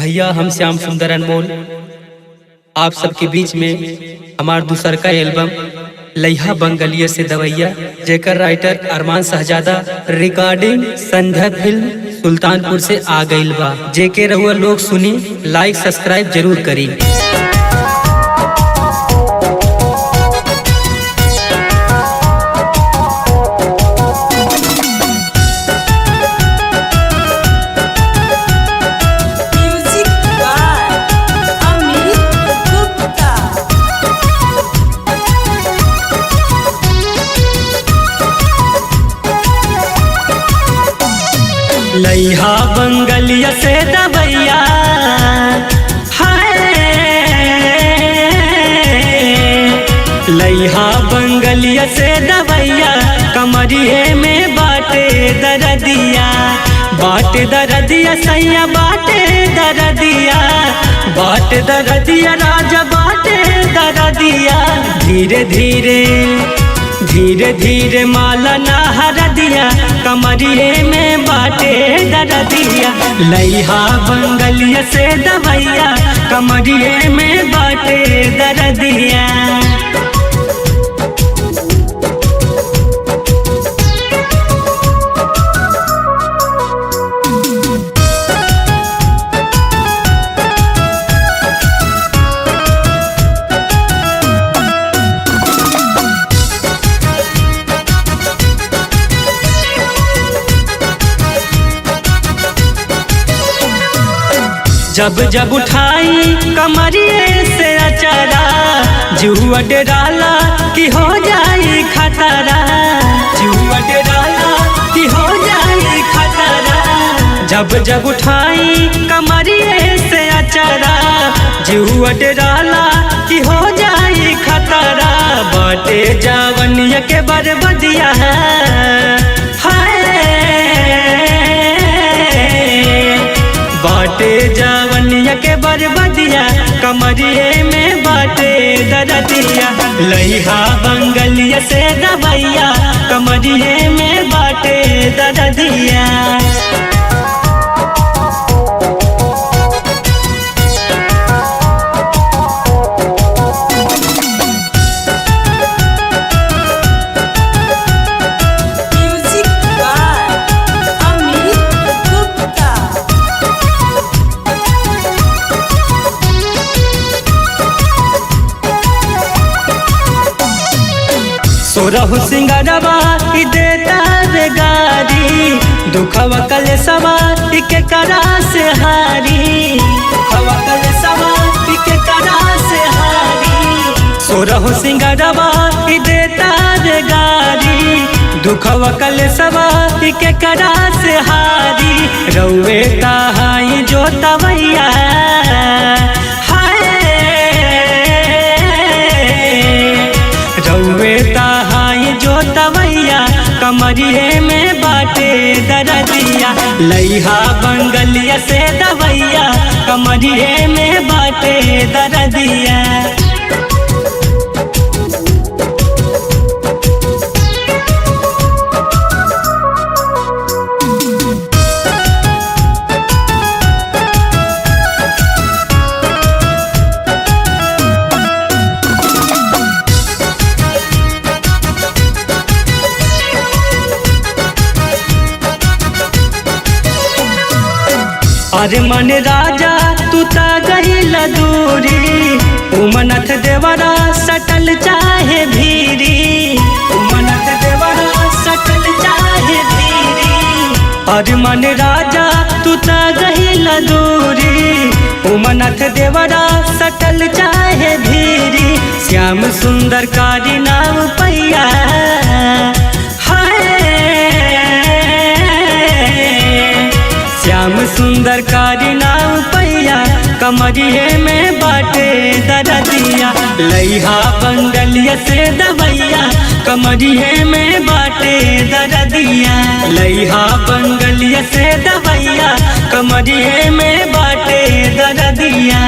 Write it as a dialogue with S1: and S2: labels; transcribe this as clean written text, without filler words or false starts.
S1: भैया हम श्याम सुंदर अनमोल आप सबके बीच में हमार दूसर का एल्बम लइहा बंगलिया से दवैया जेकर राइटर अरमान शहजादा रिकॉर्डिंग संध्या फिल्म सुल्तानपुर से आ गईल बा। जेके रहुआ लोग सुनी, लाइक सब्सक्राइब जरूर करी। लइहा बंगलिया से दवैया हाय, लइहा बंगलिया से दवैया कमरिए में बाटे दरदिया, बाटे दरदिया सैया बाटे दरदिया, बाटे दरदिया राजा बाटे दरदिया। धीरे धीरे धीरे धीरे माला नहर दिया कमरिए में बाटे दरदिया। लइहा बंगलिया से दवैया कमरिए में बाटे दरदिया। जब जब उठाई कमरिए से अचरा जुआ डराला कि हो जाई खतरा, जुआ डराला कि हो जाई खतरा। जब जब उठाई कमरिए से अचरा जुआ डराला कि हो जाई खतरा। बाटे जवनिया के बरबदिया है बाटे जवनिया के बरबदिया कमरिए में बाटे दरदिया। लइहा बंगलिया से दवैया कमरिए में बाटे दरदिया। सोरहु सिंगरवा देता रे गारी, दुखवा कलेसवा के करा से हारी, दुखवा कलेसवा के करा से हारी। सोरहु सिंगरवा देता रे गारी, दुखवा कलेसवा के करा से हारी। रउए कहाई जो तवैया तवैया कमरिए में बाटे दरदिया। लइहा बंगलिया से दवैया कमरिए में बाटे दरदिया। अरे मन राजा तू ता गहिल दूरी, उमनथ देवरा सटल चाहे भीरी, उमनथ देवरा सटल चाहे भीरी। अरे मन राजा तू ता गहिल दूरी, उमनथ देवरा सटल चाहे भीरी। श्याम सुंदर कारी नाम पैया श्याम सुंदर कारी नाम पैया कमरिए में बाटे दरदिया। लइहा बंगलिया से दवैया कमरिए में बाटे दरदिया। लइहा बंगलिया से दवैया कमरिए में बाटे दरदिया।